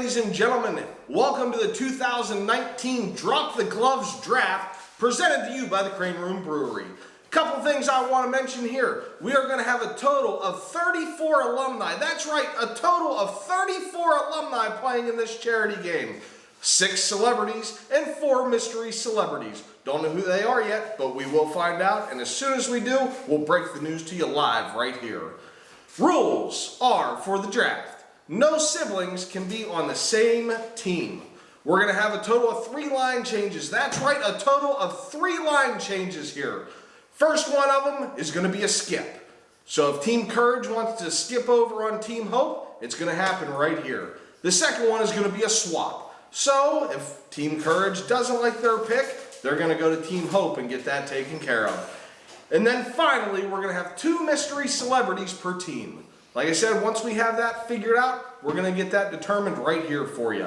ladies and gentlemen. Welcome to the 2019 Drop the Gloves Draft presented to you by the Crane Room Brewery. Couple things I want to mention here. We are going to have a total of 34 alumni. That's right, a total of 34 alumni playing in this charity game. 6 celebrities and 4 mystery celebrities. Don't know who they are yet, but we will find out. And as soon as we do, we'll break the news to you live right here. Rules are for the draft. No siblings can be on the same team. We're going to have a total of 3 line changes. That's right, a total of 3 line changes here. First one of them is going to be a skip. So if Team Courage wants to skip over on Team Hope, it's going to happen right here. The second one is going to be a swap. So if Team Courage doesn't like their pick, they're going to go to Team Hope and get that taken care of. And then finally, we're going to have 2 mystery celebrities per team. Like I said, once we have that figured out, we're going to get that determined right here for you.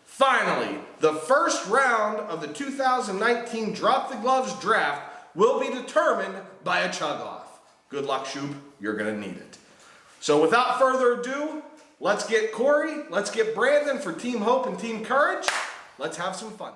Finally, the first round of the 2019 Drop the Gloves Draft will be determined by a chug-off. Good luck, Shoop. You're going to need it. So without further ado, let's get Corey, let's get Brandon for Team Hope and Team Courage. Let's have some fun.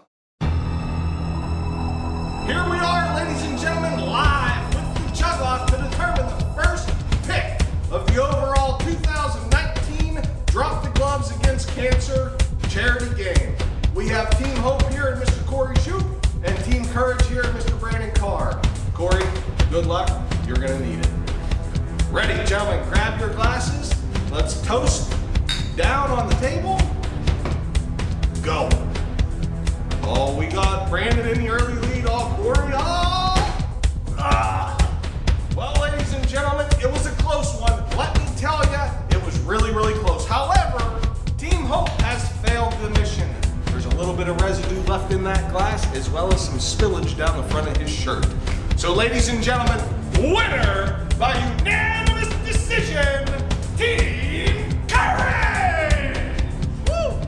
Here we are, ladies and gentlemen, live with the chug-off to determine the first pick of the overall 2019 Drop the Gloves Against Cancer charity game. We have Team Hope here and Mr. Corey Shoop, and Team Courage here and Mr. Brandon Carr. Corey, good luck. You're going to need it. Ready, gentlemen, grab your glasses. Let's toast down on the table. Go. Oh, we got Brandon in the early lead. Oh, Corey. Well, ladies and gentlemen, it was a close one. Let me tell you, it was really, really close. However, Team Hope has failed the mission. There's a little bit of residue left in that glass, as well as some spillage down the front of his shirt. So, ladies and gentlemen, winner by unanimous decision, Team Courage! Woo!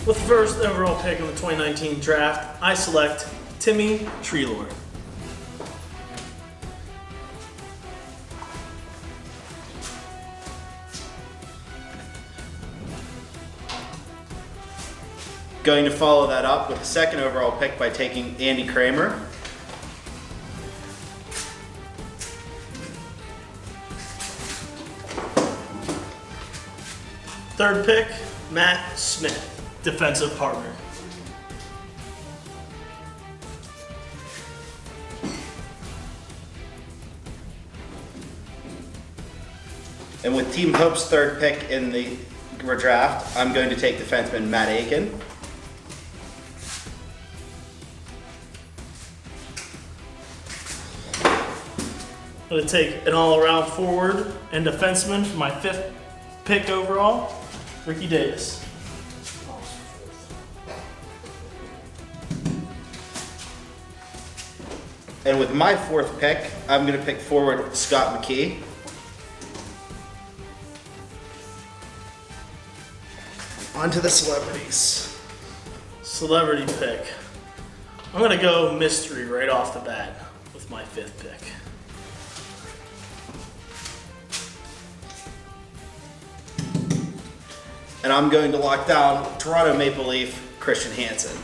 With the first overall pick in the 2019 draft, I select Timmy Treelord. Going to follow that up with the second overall pick by taking Andy Kramer. Third pick, Matt Smith, defensive partner. And with Team Hope's third pick in the draft, I'm going to take defenseman Matt Aiken. I'm going to take an all-around forward and defenseman for my 5th pick overall, Ricky Davis. And with my 4th pick, I'm going to pick forward Scott McKee. On to the celebrities. Celebrity pick. I'm going to go mystery right off the bat with my 5th pick. And I'm going to lock down Toronto Maple Leaf, Christian Hansen.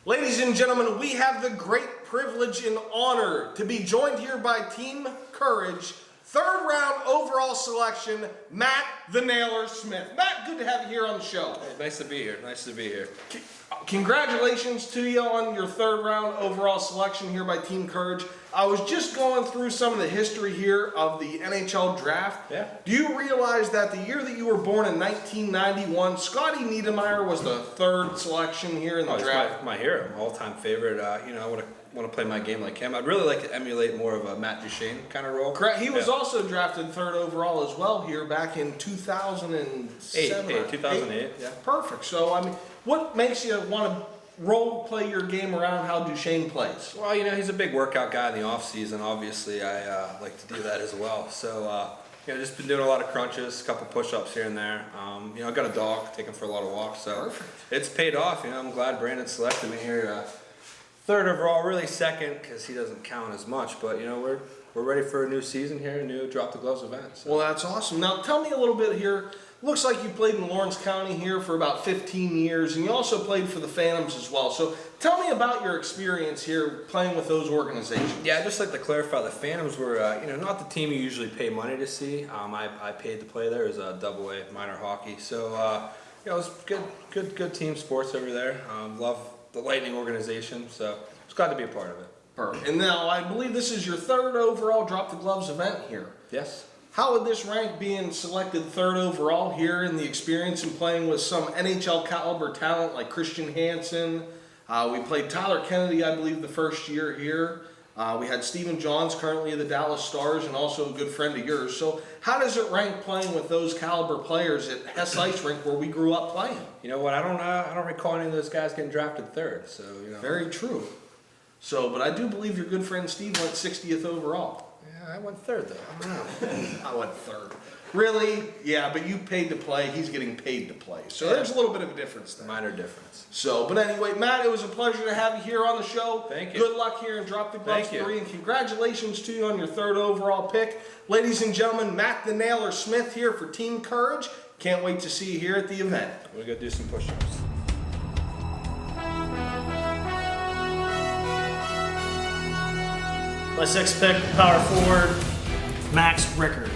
Ladies and gentlemen, we have the great privilege and honor to be joined here by Team Courage. 3rd round overall selection, Matt the Nailer Smith. Matt, good to have you here on the show. Hey, nice to be here. Nice to be here. Congratulations to you on your 3rd round overall selection here by Team Courage. I was just going through some of the history here of the NHL draft. Yeah. Do you realize that the year that you were born in 1991, Scotty Niedermayer was the 3rd selection here in the draft? My hero, all-time favorite. I want to play my game like him. I'd really like to emulate more of a Matt Duchene kind of role. Correct. He was also drafted 3rd overall as well here back in 2007. 2008. Yeah. Perfect. So, I mean, what makes you want to role play your game around how Duchesne plays? Well, he's a big workout guy in the off season. Obviously, I like to do that as well. So, just been doing a lot of crunches, a couple push-ups here and there. I've got a dog, take him for a lot of walks. So Perfect. It's paid off. I'm glad Brandon selected me here. Third overall, really second because he doesn't count as much. But we're ready for a new season here, a new Drop the Gloves event. So. Well, that's awesome. Now, tell me a little bit here. Looks like you played in Lawrence County here for about 15 years, and you also played for the Phantoms as well. So tell me about your experience here playing with those organizations. Yeah, I'd just like to clarify, the Phantoms were, not the team you usually pay money to see. I paid to play there as a AA minor hockey. So, it was good team sports over there. Love the Lightning organization, so it's glad to be a part of it. Perfect. And now, I believe this is your third overall Drop the Gloves event here. Yes. How would this rank being selected third overall here in the experience and playing with some NHL caliber talent like Christian Hansen? We played Tyler Kennedy, I believe, the first year here. We had Stephen Johns, currently of the Dallas Stars, and also a good friend of yours. So how does it rank playing with those caliber players at Hess Ice Rink where we grew up playing? You know what? I don't recall any of those guys getting drafted third. So Very true. So, but I do believe your good friend Steve went 60th overall. Yeah, I went third though. I don't know. I went third. Really? Yeah, but you paid to play. He's getting paid to play. So there's a little bit of a difference there. Minor difference. So, but anyway, Matt, it was a pleasure to have you here on the show. Thank you. Good luck here and Drop the Gloves Thank you. 3, and congratulations to you on your third overall pick. Ladies and gentlemen, Matt the Nailer Smith here for Team Courage. Can't wait to see you here at the event. We're gonna do some push-ups. My sixth pick, power forward, Max Rickard.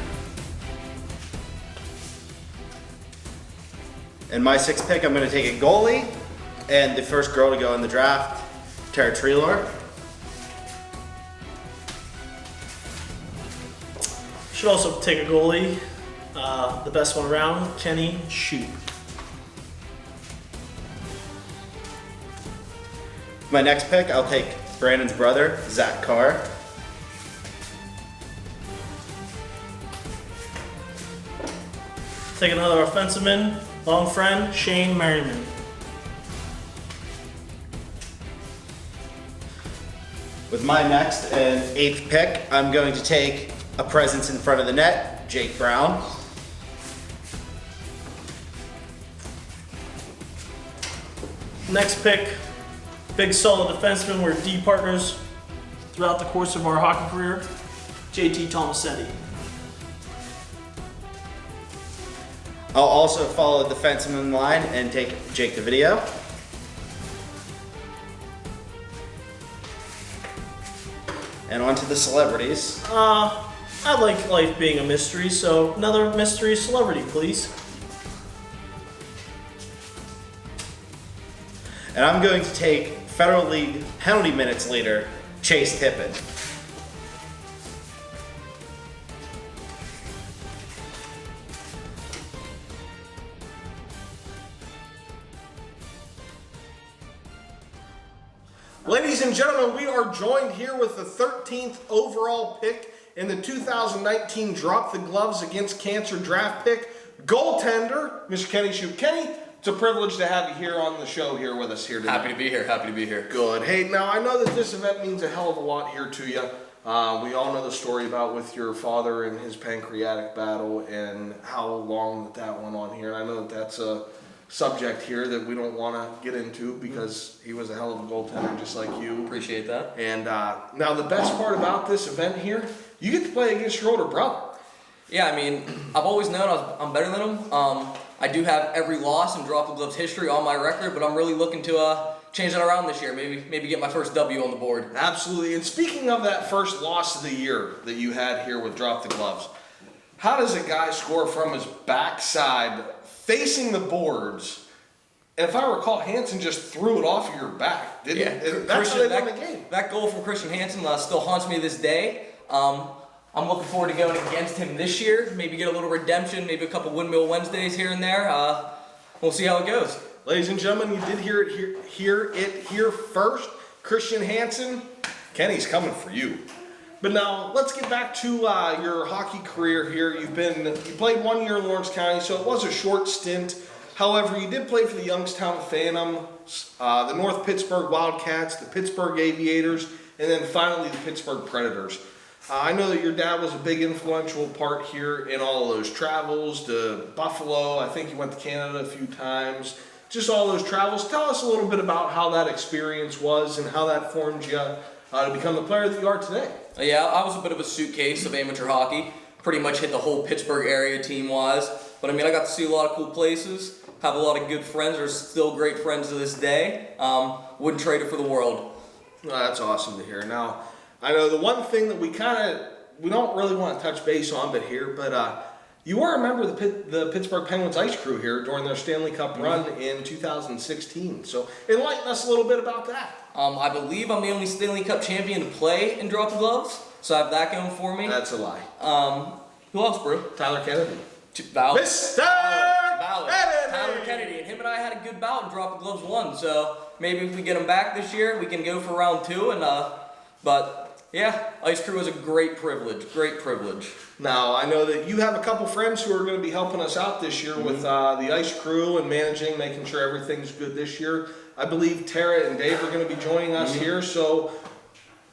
And my sixth pick, I'm going to take a goalie, and the first girl to go in the draft, Tara Treelor. Should also take a goalie, the best one around, Kenny Shoup. My next pick, I'll take Brandon's brother, Zach Carr. Take another offenseman, long friend, Shane Merriman. With my next and eighth pick, I'm going to take a presence in front of the net, Jake Brown. Next pick, big solid defenseman. We're D partners throughout the course of our hockey career, JT Tomasetti. I'll also follow the defenseman line and take Jake the video. And on to the celebrities. I like life being a mystery, so another mystery celebrity, please. And I'm going to take Federal League penalty minutes leader, Chase Tippett. Ladies and gentlemen, we are joined here with the 13th overall pick in the 2019 Drop the Gloves Against Cancer draft pick, goaltender, Mr. Kenny Shoup. Kenny, it's a privilege to have you here on the show here with us here today. Happy to be here. Happy to be here. Good. Hey, now I know that this event means a hell of a lot here to you. We all know the story about with your father and his pancreatic battle and how long that went on here. And I know that that's a subject here that we don't want to get into because he was a hell of a goaltender just like you. Appreciate that. And now the best part about this event here, you get to play against your older brother. Yeah, I mean, I've always known I'm better than him. I do have every loss in Drop the Gloves history on my record, but I'm really looking to change that around this year. Maybe get my first W on the board. Absolutely. And speaking of that first loss of the year that you had here with Drop the Gloves, how does a guy score from his backside facing the boards? And if I recall, Hansen just threw it off of your back, didn't he? That's how they won the game. That goal from Christian Hansen still haunts me to this day. I'm looking forward to going against him this year. Maybe get a little redemption, maybe a couple Windmill Wednesdays here and there. We'll see how it goes. Ladies and gentlemen, you did hear it here first. Christian Hansen, Kenny's coming for you. But now let's get back to your hockey career here. You played 1 year in Lawrence County, so it was a short stint. However, you did play for the Youngstown Phantoms, the North Pittsburgh Wildcats, the Pittsburgh Aviators, and then finally the Pittsburgh Predators. I know that your dad was a big influential part here in all of those travels to Buffalo. I think you went to Canada a few times. Just all those travels. Tell us a little bit about how that experience was and how that formed you to become the player that you are today. Yeah, I was a bit of a suitcase of amateur hockey. Pretty much hit the whole Pittsburgh area team-wise. But I mean, I got to see a lot of cool places, have a lot of good friends. They're still great friends to this day. Wouldn't trade it for the world. That's awesome to hear. Now, I know the one thing that we don't really want to touch base on, but you were a member of the Pittsburgh Penguins ice crew here during their Stanley Cup run in 2016. So enlighten us a little bit about that. I believe I'm the only Stanley Cup champion to play in Drop the Gloves, so I have that going for me. That's a lie. Who else, bro? Tyler Kennedy. Valid. Mr. Valid. Kennedy! Tyler Kennedy, and him and I had a good bout in Drop the Gloves 1, so maybe if we get him back this year, we can go for round 2, but yeah, ice crew is a great privilege, Now, I know that you have a couple friends who are going to be helping us out this year with the ice crew and managing, making sure everything's good this year. I believe Tara and Dave are going to be joining us here, so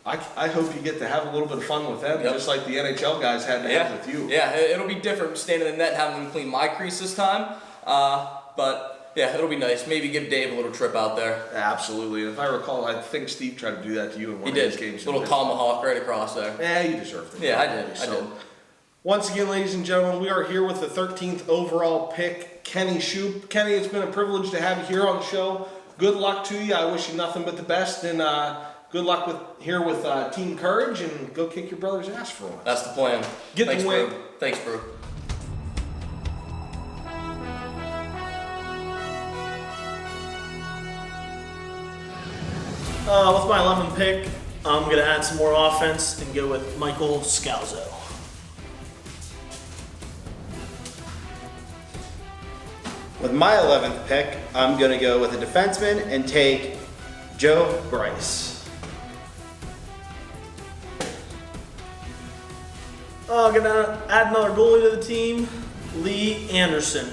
I hope you get to have a little bit of fun with them, just like the NHL guys had to have with you. Yeah, it'll be different standing in the net and having them clean my crease this time, but yeah, it'll be nice. Maybe give Dave a little trip out there. Absolutely. And if I recall, I think Steve tried to do that to you in one of his games. Little tomahawk right across there. Yeah, you deserved it. Yeah, I did. Once again, ladies and gentlemen, we are here with the 13th overall pick, Kenny Shoup. Kenny, it's been a privilege to have you here on the show. Good luck to you. I wish you nothing but the best, and good luck with Team Courage, and go kick your brother's ass for once. That's the plan. Thanks, the win. Bro. Thanks, bro. With my 11th pick, I'm going to add some more offense and go with Michael Scalzo. With my 11th pick, I'm going to go with a defenseman and take Joe Bryce. I'm going to add another goalie to the team, Lee Anderson.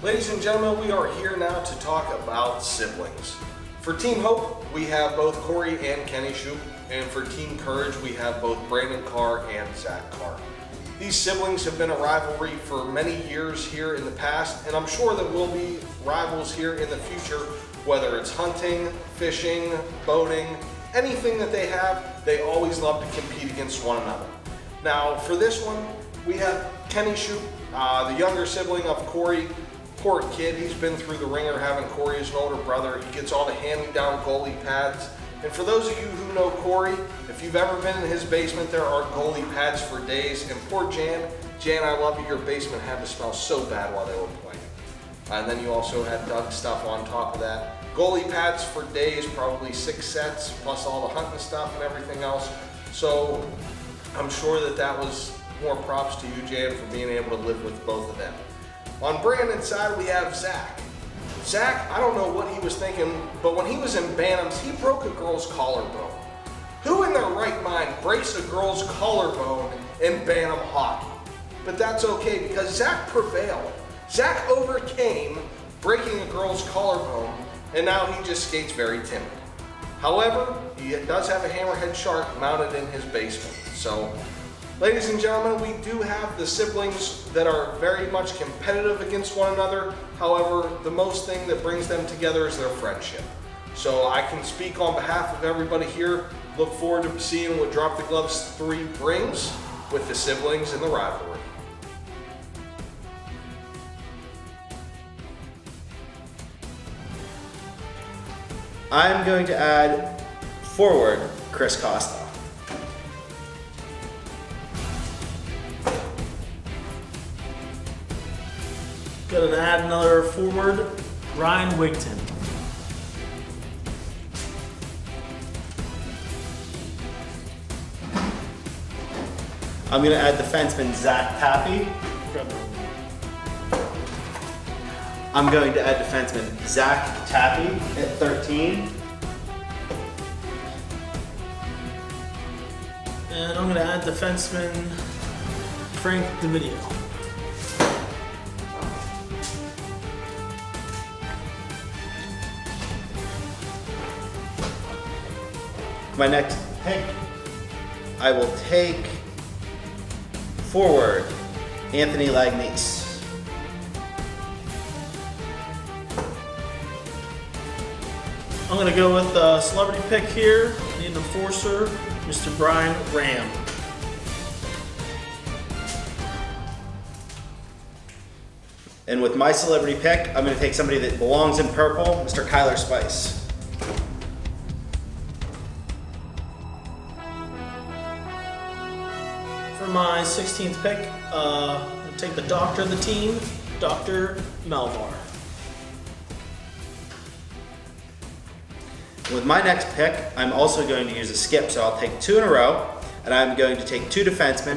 Ladies and gentlemen, we are here now to talk about siblings. For Team Hope, we have both Corey and Kenny Shoup, and for Team Courage, we have both Brandon Carr and Zach Carr. These siblings have been a rivalry for many years here in the past, and I'm sure that we'll be rivals here in the future, whether it's hunting, fishing, boating, anything that they have, they always love to compete against one another. Now, for this one, we have Kenny Shoup, the younger sibling of Corey. Poor kid, he's been through the ringer having Corey as an older brother. He gets all the hand-me-down goalie pads. And for those of you who know Corey, if you've ever been in his basement, there are goalie pads for days. And poor Jan, I love you, your basement had to smell so bad while they were playing. And then you also had Doug stuff on top of that. Goalie pads for days, probably 6 sets, plus all the hunting stuff and everything else. So I'm sure that was more props to you, Jan, for being able to live with both of them. On Brandon's side, we have Zach. Zach, I don't know what he was thinking, but when he was in Bantams, he broke a girl's collarbone. Who in their right mind breaks a girl's collarbone in Bantam hockey? But that's okay, because Zach prevailed. Zach overcame breaking a girl's collarbone, and now he just skates very timid. However, he does have a hammerhead shark mounted in his basement. So, ladies and gentlemen, we do have the siblings that are very much competitive against one another. However, the most thing that brings them together is their friendship. So I can speak on behalf of everybody here. Look forward to seeing what Drop the Gloves 3 brings with the siblings and the rivalry. I'm going to add forward Chris Costa. Gonna add another forward, Ryan Wigton. I'm going to add defenseman Zach Tappy. I'm going to add defenseman Zach Tappy at 13. And I'm gonna add defenseman Frank DeVideo. My next pick, I will take forward Anthony Lagnice. I'm gonna go with a celebrity pick here. I need an enforcer, Mr. Brian Ram. And with my celebrity pick, I'm going to take somebody that belongs in purple, Mr. Kyler Spice. For my 16th pick, I'm gonna take the doctor of the team, Dr. Malvar. With my next pick, I'm also going to use a skip, so I'll take 2 in a row, and I'm going to take 2 defensemen,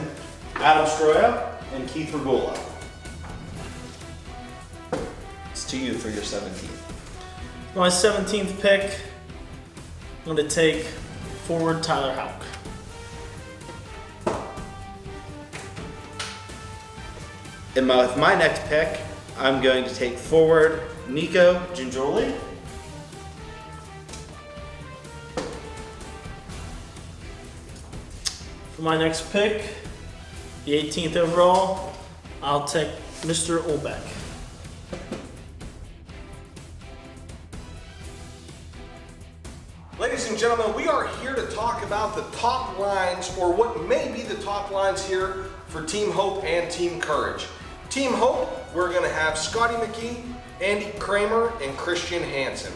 Adam Stroya and Keith Regula. It's to you for your 17th. My 17th pick, I'm gonna take forward Tyler Houck. And with my next pick, I'm going to take forward Nico Gingioli. For my next pick, the 18th overall, I'll take Mr. Olbeck. Ladies and gentlemen, we are here to talk about the top lines, or what may be the top lines here for Team Hope and Team Courage. Team Hope, we're going to have Scotty McKee, Andy Kramer, and Christian Hansen.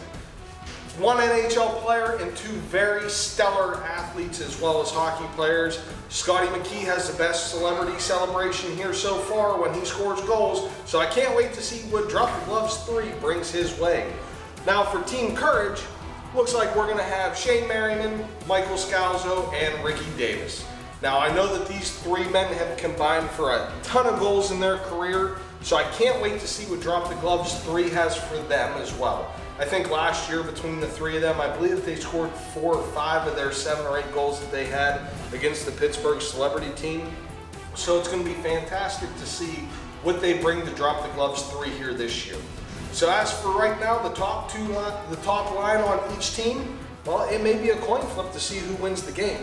One NHL player and 2 very stellar athletes as well as hockey players. Scotty McKee has the best celebrity celebration here so far when he scores goals, so I can't wait to see what Drop the Gloves 3 brings his way. Now for Team Courage, looks like we're going to have Shane Merriman, Michael Scalzo, and Ricky Davis. Now I know that these 3 men have combined for a ton of goals in their career, so I can't wait to see what Drop the Gloves 3 has for them as well. I think last year between the 3 of them, I believe that they scored 4 or 5 of their 7 or 8 goals that they had against the Pittsburgh celebrity team. So it's going to be fantastic to see what they bring to Drop the Gloves 3 here this year. So as for right now, the top line on each team, well, it may be a coin flip to see who wins the game.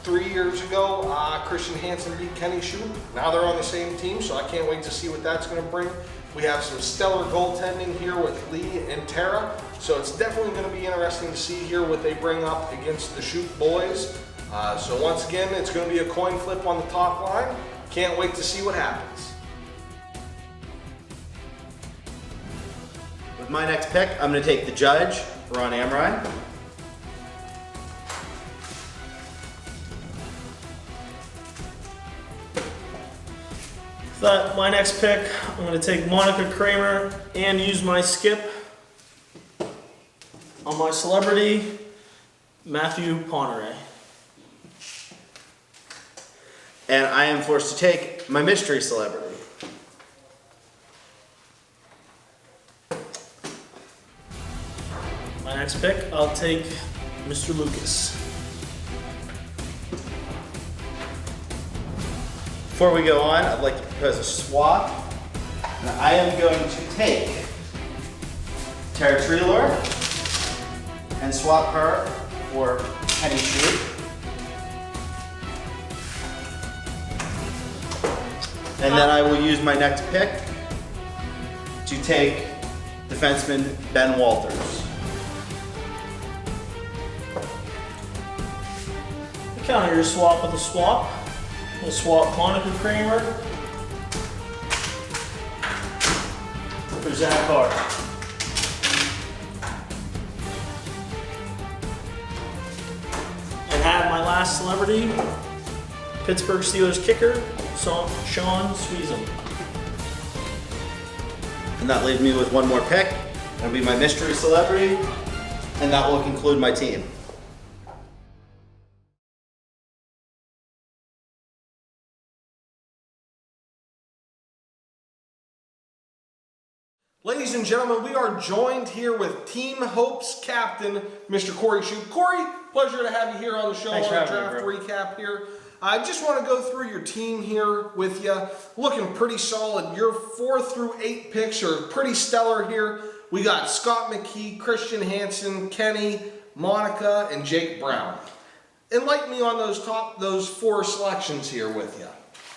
3 years ago, Christian Hansen beat Kenny Shoup. Now they're on the same team, so I can't wait to see what that's going to bring. We have some stellar goaltending here with Lee and Tara, so it's definitely going to be interesting to see here what they bring up against the Shoup boys. So once again, it's going to be a coin flip on the top line. Can't wait to see what happens. With my next pick, I'm going to take the judge, Ron Amrine. My next pick, I'm going to take Monica Kramer and use my skip on my celebrity, Matthew Pomeray. And I am forced to take my mystery celebrity. My next pick, I'll take Mr. Lucas. Before we go on, I'd like to propose a swap. And I am going to take Tara Treelor and swap her for Penny Shoup. And then I will use my next pick to take defenseman Ben Walters. Counter your swap with a swap. We'll swap Monica Kramer for Zach Hart. And have my last celebrity, Pittsburgh Steelers kicker, Sean Sweezum. And that leaves me with one more pick. That'll be my mystery celebrity. And that will conclude my team. Ladies and gentlemen, we are joined here with Team Hope's captain, Mr. Corey Shoup. Corey, pleasure to have you here on the show. Thanks on for the having me, draft recap here. I just want to go through your team here with you. Looking pretty solid. Your 4 through 8 picks are pretty stellar here. We got Scott McKee, Christian Hansen, Kenny, Monica, and Jake Brown. Enlighten me on those 4 selections here with you.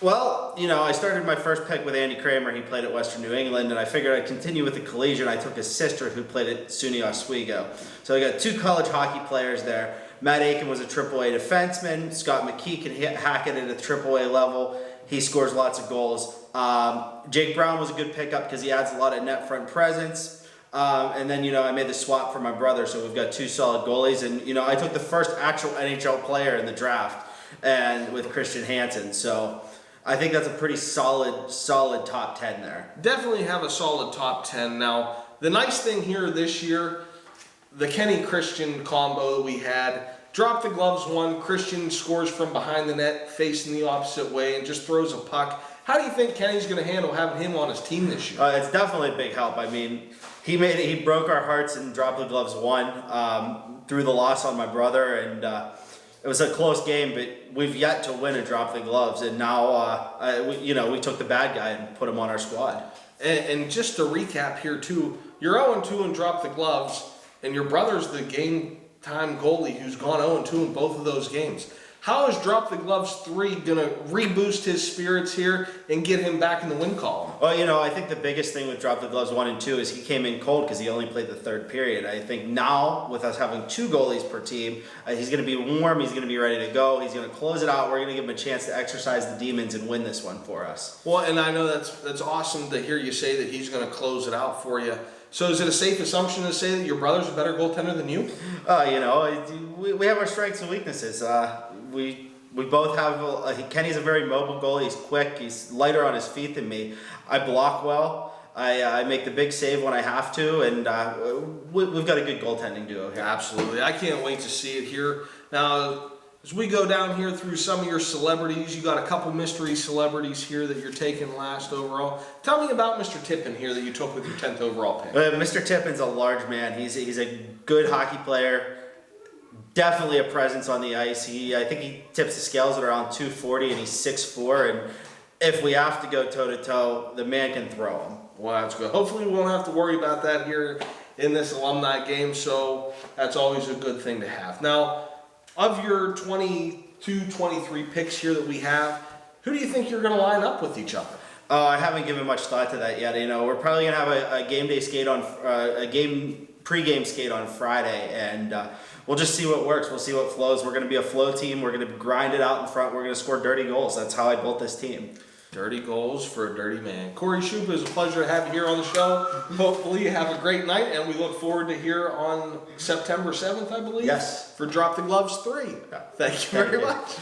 Well, you know, I started my first pick with Andy Kramer. He played at Western New England, and I figured I'd continue with the collegiate. I took his sister, who played at SUNY Oswego. So I got 2 college hockey players there. Matt Aiken was a AAA defenseman. Scott McKee can hack it at a AAA level. He scores lots of goals. Jake Brown was a good pickup because he adds a lot of net front presence. And then, you know, I made the swap for my brother, so we've got 2 solid goalies. And, you know, I took the first actual NHL player in the draft, and with Christian Hansen. So I think that's a pretty solid top 10 there. Definitely have a solid top 10. Now, the nice thing here this year, the Kenny-Christian combo that we had, drop the gloves one, Christian scores from behind the net, facing the opposite way, and just throws a puck. How do you think Kenny's going to handle having him on his team this year? It's definitely a big help. I mean, he broke our hearts and dropped the gloves one through the loss on my brother, and it was a close game, but we've yet to win a drop the gloves, and now we took the bad guy and put him on our squad. And just to recap here too, you're 0-2 and drop the gloves, and your brother's the game time goalie who's gone 0-2 in both of those games. How is Drop the Gloves 3 going to reboost his spirits here and get him back in the win column? Well, you know, I think the biggest thing with Drop the Gloves 1 and 2 is he came in cold because he only played the 3rd period. I think now, with us having 2 goalies per team, he's going to be warm, he's going to be ready to go, he's going to close it out, we're going to give him a chance to exercise the demons and win this one for us. Well, and I know that's awesome to hear you say that he's going to close it out for you. So is it a safe assumption to say that your brother's a better goaltender than you? You know, we have our strengths and weaknesses. We both have, Kenny's a very mobile goalie, he's quick, he's lighter on his feet than me. I block well, I make the big save when I have to, and we've got a good goaltending duo here. Absolutely, I can't wait to see it here. Now, as we go down here through some of your celebrities, you got a couple mystery celebrities here that you're taking last overall. Tell me about Mr. Tippin here that you took with your 10th overall pick. Mr. Tippin's a large man, he's a good hockey player. Definitely a presence on the ice. I think he tips the scales at around 240, and he's 6'4", and if we have to go toe-to-toe, the man can throw him. Well, that's good. Hopefully we won't have to worry about that here in this alumni game, so that's always a good thing to have. Now, of your 22, 23 picks here that we have, who do you think you're going to line up with each other? I haven't given much thought to that yet. You know, we're probably going to have a game day skate on, pre-game skate on Friday, and we'll just see what works. We'll see what flows. We're going to be a flow team. We're going to grind it out in front. We're going to score dirty goals. That's how I built this team. Dirty goals for a dirty man. Corey Shoup, it was a pleasure to have you here on the show. Hopefully you have a great night, and we look forward to here on September 7th, I believe. Yes. For Drop the Gloves 3. Yeah. Thank you very much.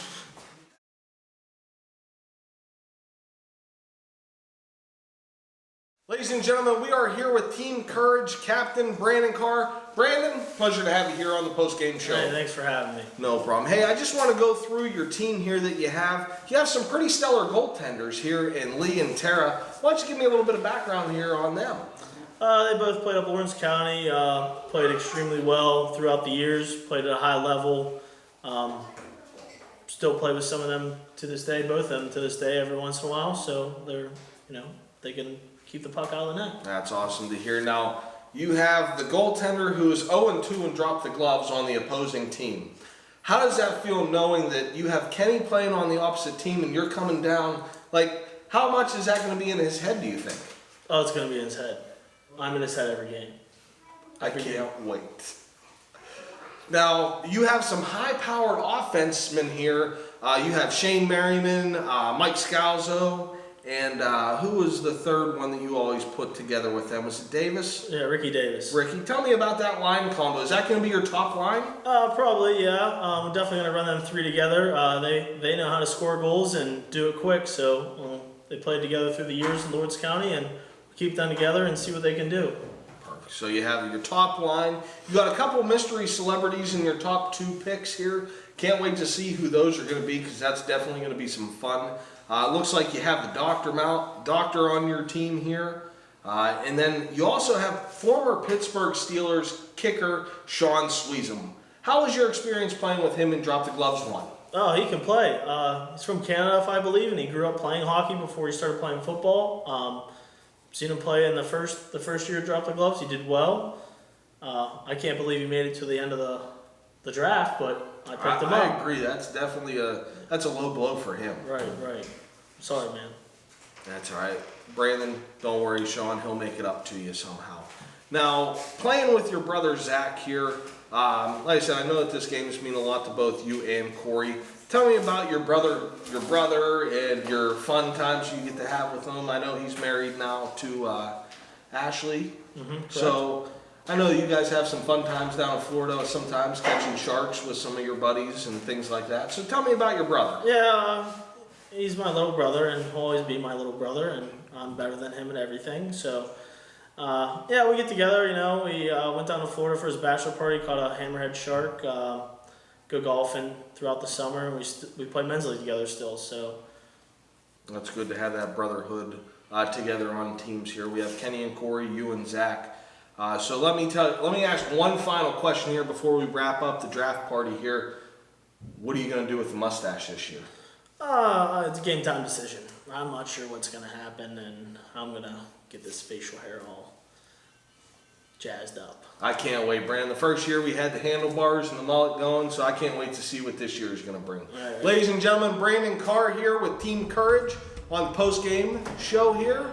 Ladies and gentlemen, we are here with Team Courage Captain Brandon Carr. Brandon, pleasure to have you here on the post-game show. Hey, thanks for having me. No problem. Hey, I just want to go through your team here that you have. You have some pretty stellar goaltenders here in Lee and Tara. Why don't you give me a little bit of background here on them? They both played up Lawrence County, played extremely well throughout the years, played at a high level. Still play with some of them to this day, both of them to this day every once in a while. So they're, they can keep the puck out of the net. That's awesome to hear. Now, you have the goaltender who is 0-2 and dropped the gloves on the opposing team. How does that feel knowing that you have Kenny playing on the opposite team and you're coming down? Like, how much is that going to be in his head, do you think? Oh, it's going to be in his head. I'm in his head every game. I can't wait. Now, you have some high-powered offensemen here. You have Shane Merriman, Mike Scalzo, and who was the third one that you always put together with them? Was it Davis? Yeah, Ricky Davis. Ricky, tell me about that line combo. Is that going to be your top line? Probably, yeah. We're definitely going to run them 3 together. They know how to score goals and do it quick, so they played together through the years in Lawrence County, and keep them together and see what they can do. Perfect. So you have your top line. You got a couple mystery celebrities in your top 2 picks here. Can't wait to see who those are going to be because that's definitely going to be some fun. Looks like you have the doctor on your team here. And then you also have former Pittsburgh Steelers kicker Sean Sweezum. How was your experience playing with him in Drop the Gloves 1? Oh, he can play. He's from Canada, if I believe, and he grew up playing hockey before he started playing football. Seen him play in the first year of Drop the Gloves. He did well. I can't believe he made it to the end of the draft, but I picked him up. I agree. That's definitely a low blow for him. Right. Sorry, man. That's all right. Brandon, don't worry, Sean. He'll make it up to you somehow. Now, playing with your brother Zach here, like I said, I know that this games mean a lot to both you and Corey. Tell me about your brother, and your fun times you get to have with him. I know he's married now to Ashley. So I know you guys have some fun times down in Florida, sometimes catching sharks with some of your buddies and things like that. So tell me about your brother. Yeah, he's my little brother and will always be my little brother, and I'm better than him at everything. So, yeah, we get together, we went down to Florida for his bachelor party, caught a hammerhead shark, go golfing throughout the summer, and we play men's league together still, so. That's good to have that brotherhood together on teams here. We have Kenny and Corey, you and Zach. So let me ask one final question here before we wrap up the draft party here. What are you going to do with the mustache this year? It's a game time decision. I'm not sure what's going to happen, and I'm going to get this facial hair all jazzed up. I can't wait, Brandon. The first year we had the handlebars and the mullet going, so I can't wait to see what this year is going to bring. Right. Ladies and gentlemen, Brandon Carr here with Team Courage on the post-game show here.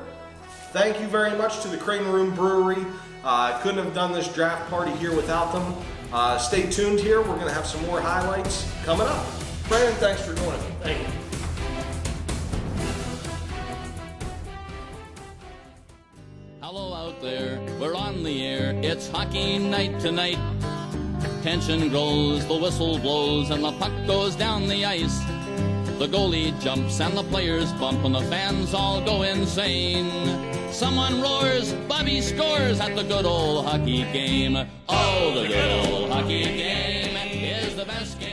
Thank you very much to the Crane Room Brewery. I couldn't have done this draft party here without them. Stay tuned here. We're going to have some more highlights coming up. Brandon, thanks for joining me. Thank you. Hello out there, we're on the air, it's hockey night tonight. Tension grows, the whistle blows, and the puck goes down the ice. The goalie jumps and the players bump and the fans all go insane. Someone roars, Bobby scores at the good old hockey game. Oh, the good old hockey game is the best game.